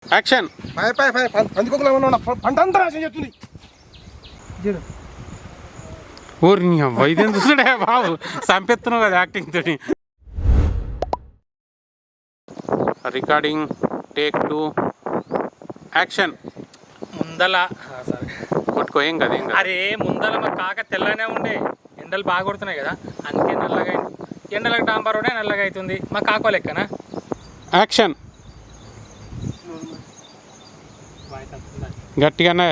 Action. పందికొకలు ఏమన్నా పంట అంతా రాసి చెప్తుంది. ఊరిని వైద్యం చూసుడే బాబు, సంపెత్తున్నావు కదా యాక్టింగ్ తోటి. Recording take 2 action. ముందల కొట్టుకో, ఏం కదా ఏం కదా. అరే ముందల మా కాక తెల్లనే ఉండే, ఎండలు బాగా కొడుతున్నాయి కదా, అందుకే నల్లగా అయింది. ఎండలకు డాంబర్ ఉండే నల్లగా అవుతుంది. మా కాకో లెక్కనా. యాక్షన్. గట్టిగానే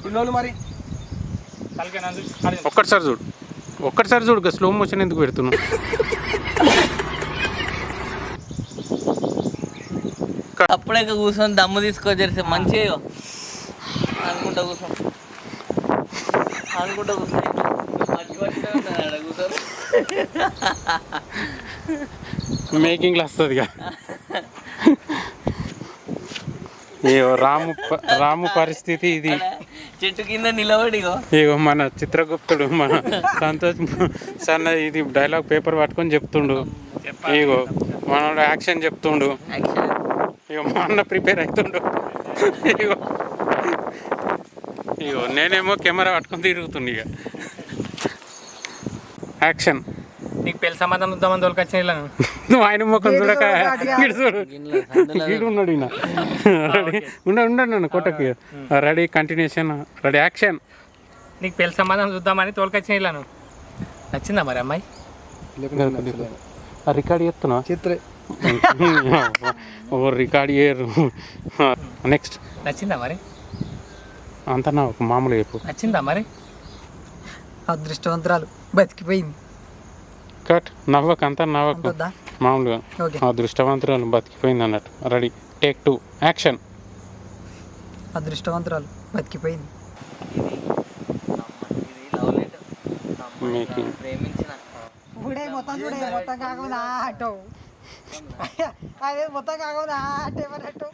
పిల్లలు మరి ఒక్కటిసారి చూడు, ఒక్కటిసారి చూడు. స్లో మోషన్ ఎందుకు పెడుతున్నావు? అప్పుడే కూర్చొని దమ్ము తీసుకొచ్చేసి మంచిగా అనుకుంటా కూర్చొని మేకింగ్లో వస్తుంది కదా. ఏవో రాము పరిస్థితి ఇది. చెట్టు కింద నిలబడిగో ఇగో మన చిత్రగుప్తుడు, మన సంతోష్ సన్న ఇది డైలాగ్ పేపర్ పట్టుకొని చెప్తుండు. ఇగో మనోడు యాక్షన్ చెప్తుండు. ఇగో మా అన్న ప్రిపేర్ అవుతుండు. ఇగో ఇగో నేనేమో కెమెరా పట్టుకొని తిరుగుతుండు. ఇక యాక్షన్. నీకు పెళ్లి సంబంధం చూద్దామని తోలుకొచ్చిన ఇలా నువ్వు ఆయన మొక్కలు చూడక చూడు, గీడు ఉన్నాడు ఈయన. రెడీ ఉండండి కొట్టకి. Ready, continuation, ready, action. నీకు పెళ్లి సంబంధం చూద్దామని తోలుకొచ్చిన ఇలా. నచ్చిందా మరి అమ్మాయి? రికార్డ్ చేస్తున్నా చిత్రే ఓ రికార్డ్ చేయరు. నెక్స్ట్. నచ్చిందా మరి? అంత నా ఒక మామూలు చెప్పు. నచ్చిందా మరి? అదృష్టవంతురాలు బతికిపోయింది. కట్. నవ్వకు, అంతా నవ్వకు, మామూలుగా. అదృష్టవంతురాలు బతికిపోయింది అన్నట్టు. Ready, take 2 action. అదృష్టవంతురాలు బతికిపోయింది. మేకింగ్. చూడే మొత్తం కాకుండా అటో అదే మొత్తం కాకుండా అట్టే అన్నట్టు.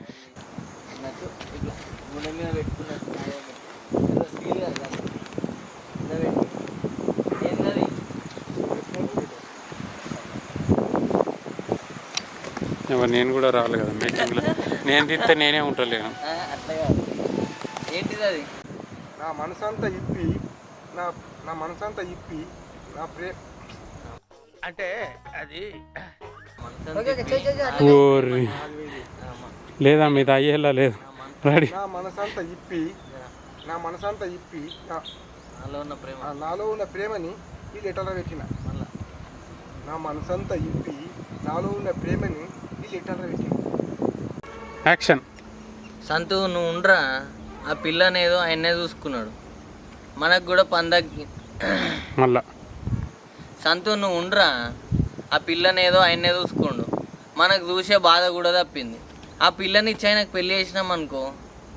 నేను కూడా రావాలి కదా మేకింగ్లో. నేను తిస్తే నేనే ఉంటలేను. ఏంటిది అది? నా మనసంతా ఇప్పి నా మనసంతా ఇప్పి నా అంటే అది ఓరి లేదా మీద అయ్యేలా లేదు. రెడీ. నా మనసంతా ఇప్పి నాలో ఉన్న ప్రేమని ఈ లెటర్లో పెట్టిన. నా మనసంతా ఇప్పి నాలో ఉన్న ప్రేమని ఈ లెటర్లో పెట్టిన. యాక్షన్. సంతు నువ్వు ఉండరా, ఆ పిల్లనేదో ఆయన్నే చూసుకున్నాడు, మనకు కూడా పందకి. మళ్ళా. సంతు నువ్వు ఉండరా, ఆ పిల్లనేదో ఆయన్నే చూసుకోండు, మనకు చూసే బాధ కూడా తప్పింది. ఆ పిల్లని ఇచ్చి ఆయనకు పెళ్ళి చేసినాం అనుకో,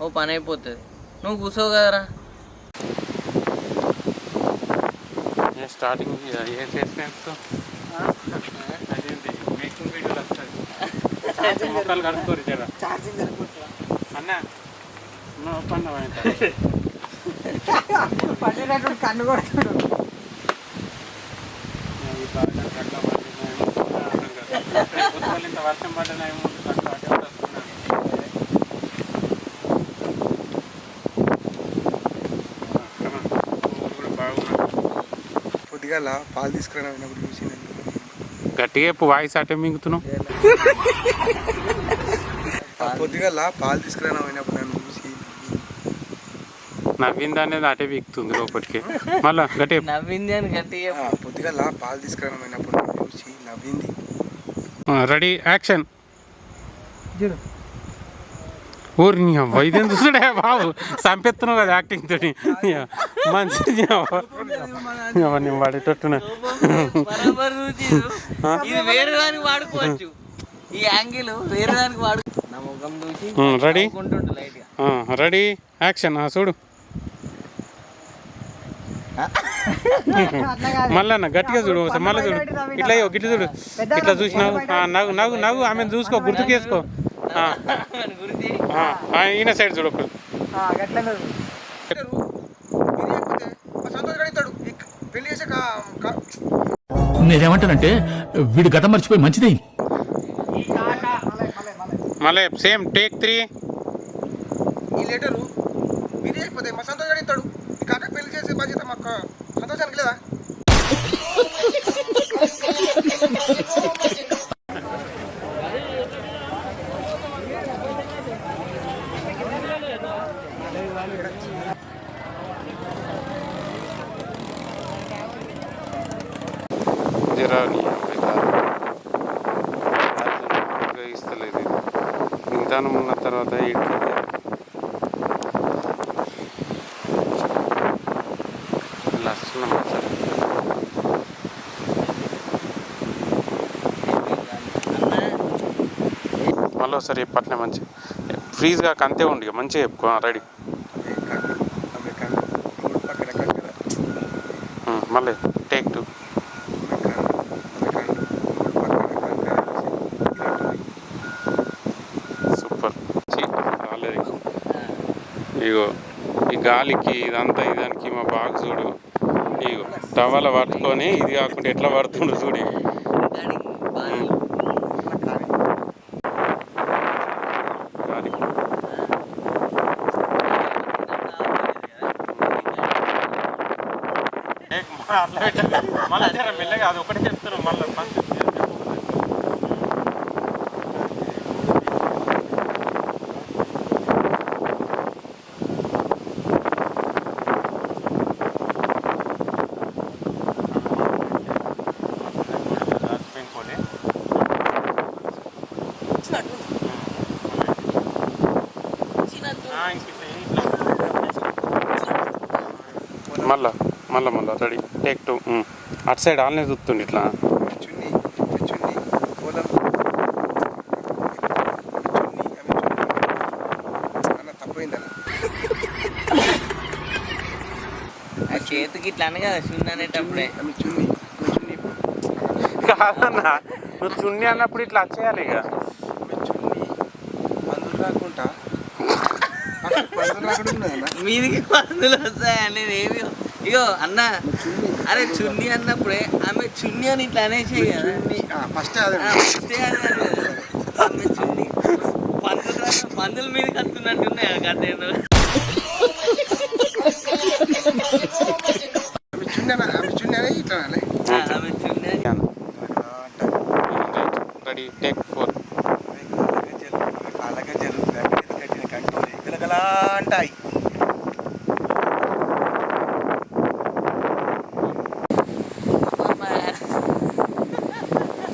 ఓ పని అయిపోతుంది. నువ్వు కూర్చో కదరా. స్టార్టింగ్ ఏం చేసినట్టు మేకింగ్ వీడియోలు వస్తుంది. మొక్కలు కడుక్కోరు జరా అన్న. పండినట్టు కన్ను కొడుతుడు. ఇంత వర్షం పడ్డా పొద్దుగాల పాలు తీసుకురానప్పుడు చూసి గట్టిగా వాయిస్ అటే మింగుతున్నావు. పొద్దుగాల పాలు తీసుకురానప్పుడు నన్ను చూసి నవ్వింది అనేది అటే వీక్తుంది లోపలికి. మళ్ళా గట్టిగా నవ్వింది అని గట్టిగా. పొద్దుగాల పాలు తీసుకురానప్పుడు నన్ను చూసి నవ్వింది. Ready, action. ఊరిని వైద్యం చూసుడే బాబు, సంపెత్తున్నావు కదా యాక్టింగ్ తోటి. మంచి అవన్నీ వాడేటట్టున్నా. ఇది వేరే దానికి వాడుకోవచ్చు, ఈ యాంగిల్ వేరే దానికి వాడు. నా ముఖం చూసి రెడీ, లైట్గా. Ready, action. చూడు మళ్ళా గట్టిగా చూడు, మళ్ళీ చూడు. ఇట్లా గిట్ల చూడు, ఇట్లా చూసినావు. నవ్వు నవ్వు నవ్వు, ఆమె చూసుకో, గుర్తుకేసుకో. ఈయన సైడ్ చూడు. పెళ్లి చేసాక నేనేమంటానంటే వీడు గతం మర్చిపోయి మంచిదే. మళ్ళీ సేమ్ టేక్ 3. ఈ లెటరు మీరే అయిపోతే మా సంతోష్ గారు ఇస్తాడు. ఈ కాక పెళ్లి చేసే బాధ్యత మాకు సంతోషానికి లేదా? ఇస్తలేదు నిదానం ఉన్న తర్వాత ఇటు వస్తున్నాం సార్. మళ్ళీ ఒకసారి చెప్పట్లే మంచి ఫ్రీజ్గా అంతే ఉండి మంచిగా చెప్పుకో రెడీ. మళ్ళీ టేక్ 2. సూపర్. ఇగో ఈ గాలికి ఇదంతా ఇదానికి మా బాగా చూడు. ఇగో టవల పట్టుకొని ఇది కాకుండా ఎట్లా పడుతుండో చూడు. మళ్ళీ మెల్లగా అది ఒకటి చెప్తున్నాం మళ్ళీ మళ్ళా మళ్ళా మళ్ళా రెడీ టేక్ 2. అటు సైడ్ ఆల్నే చూస్తుండే ఇట్లా. చేతికి ఇట్లా అని కదా చున్నీ అనేటప్పుడే. కాదన్నా నువ్వు చున్నీ అన్నప్పుడు ఇట్లా వచ్చేయాలి ఇక. మీదికి మందులు వస్తాయి అనేది ఏమి. ఇగో అన్న అరే చున్నీ అన్నప్పుడే ఆమె చున్నీ అని ఇట్లా అనేసి కదా ఫస్ట్ ఆమె చున్నీ పందుల మీద కత్తున్నట్టున్నాయి కథ ఏందో. ఆమె చున్నీ రెడీ టేక్ 4. అంటాయి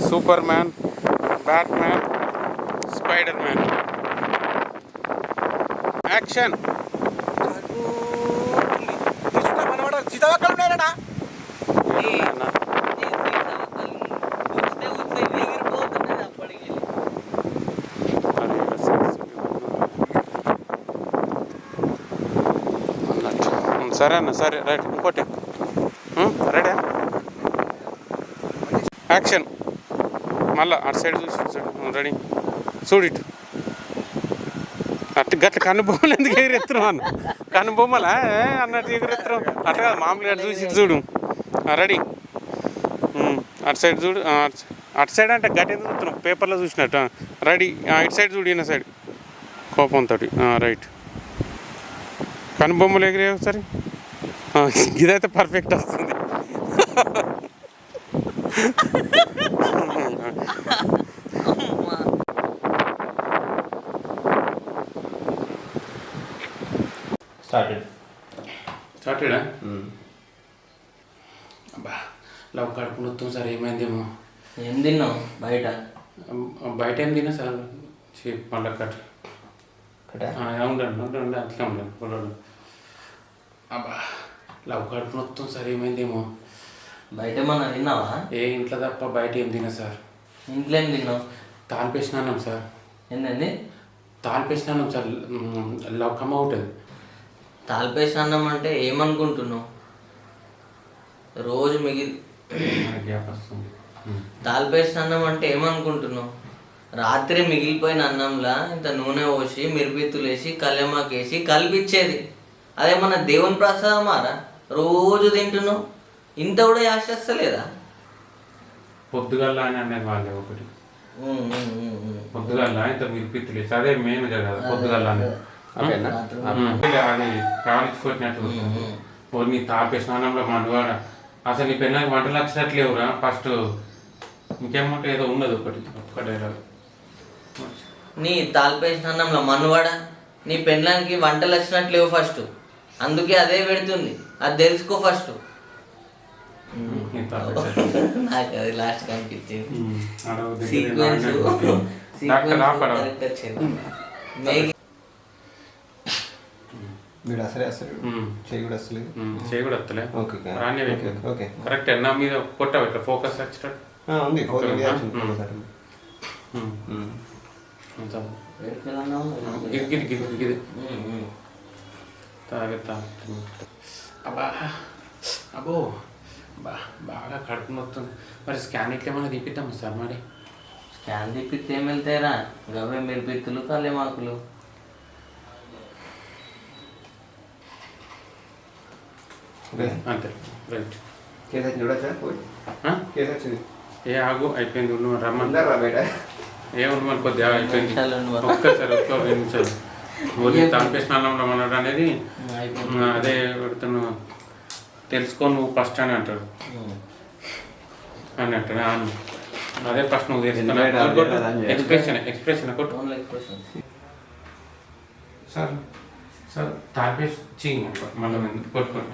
Superman, Batman, Spiderman. Action. సరే అన్న సరే రైట్ ఇంకోటి రెడీ యాక్షన్. మళ్ళా అటు సైడ్ చూసి రెడీ చూడు ఇటు అటు గట్ల కనుబొమ్మలు ఎందుకు ఎగురెత్తున్నావు అన్న కనుబొమ్మలా అన్నట్టు ఎగురెత్తున్నావు అట్లా కాదు మామూలుగా అటు చూసి చూడు రెడీ అటు సైడ్ చూడు అటు సైడ్ అంటే గట్టి ఎందుకు చూస్తున్నావు పేపర్లో చూసినట్టు రెడీ ఇటు సైడ్ చూడు ఈయన సైడ్ కోపంతో రైట్ కనుబొమ్మలు ఎగిరే ఒకసారి ఇదైతే పర్ఫెక్ట్ వస్తుంది. స్టార్టెడా అబ్బా లవ్ కడుపు మొత్తం సార్ ఏమైందేమో. ఏం తిన్నావు బయట? బయట ఏం తిన్నా సార్ పండ్ల కట్ట ఉండండి అట్లా ఉండండి పొలాడు. అబ్బా లవ్ కడుపు మొత్తం సార్ ఏమైందేమో. బయట ఏమన్నా తిన్నావా? ఏ ఇంట్లో తప్ప బయట ఏం తిన్నా సార్. ఇంట్లో ఏం తిన్నావు? తాలిపేసినాం సార్. ఏంటండి? తాలిపేసినాం సార్. లవ్ కమ్ అవుతుంది. తాలిపేసి అన్నం అంటే ఏమనుకుంటున్నావు? రోజు గ్యాప్ వస్తుంది. తాలిపేసి అన్నం అంటే ఏమనుకుంటున్నావు? రాత్రి మిగిలిపోయిన అన్నంలా ఇంత నూనె పోసి మిరిపిత్తులు వేసి కళ్యామాకు వేసి కలిపిచ్చేది. అదేమన్నా దేవుని ప్రసాదమారా? రోజు తింటున్నావు, ఇంత కూడా యాశిస్తలేదా? పొద్దుగల్లా అని అనేది వాళ్ళే ఒకటి పొద్దుగల్లా ఇంత మీరు పిత్తులేసి అదే మెయిన్ కదా పొద్దుగల్లా అని. అది కావలించుకొచ్చినట్టు నీ తాపే స్నానంలో మండువాడ అసలు నీ పెళ్ళకి వంటలు వచ్చినట్లేవురా ఫస్ట్ ఇంకేమంటే ఏదో ఉన్నది ఒక్కటే నీ తాల్పేసిన అన్నంలో మన్నువాడ నీ పెళ్ళానికి వంటలు వచ్చినట్లేవు ఫస్ట్, అందుకే అదే పెడుతుంది, అది తెలుసుకో ఫస్ట్. నాకు అది లాస్ట్ కనిపించింది సీక్వెన్స్ కరెక్ట్ వచ్చింది. వీడు అసలే అసలు చేయి కూడా వస్తలేదు. చేయి కూడా వస్తలే ఓకే ఓకే కరెక్ట్ నా మీద కొట్టావు ఇట్లా ఫోకస్ వచ్చేటట్టు ఉంది. గిది అబ్బా అబ్బో బాగా కడుపు నొస్తుంది. మరి స్కాన్ ఇట్లా ఏమైనా తీపిద్దాం సార్ మరి? స్కాన్ తిప్పితే ఏం వెళ్తాయిరా, గవే మీరు పిత్తులు కళ్ళేమాకులు. అంతే రైట్. కేసు చూడచ్చా? కేసు వచ్చింది. ఏ ఆగు అయిపోయింది నువ్వు రమ్మని బయట ఏమన్నా కొద్దిగా అయిపోయింది. ఒక్కసారి ఒక్క 2 నిమిషాలు ఓన్లీ తాంపే స్నానంలో ఉన్నాడు అనేది అదే పెడుతున్నా తెలుసుకో నువ్వు ఫస్ట్ అని అంటాడు అని అంటాడు. అదే ఫస్ట్ నువ్వు తెలుసుకున్నా ఎక్స్ప్రెషన్ కొట్టు సార్ సార్ తాపేసి మనం కొట్టుకోండి.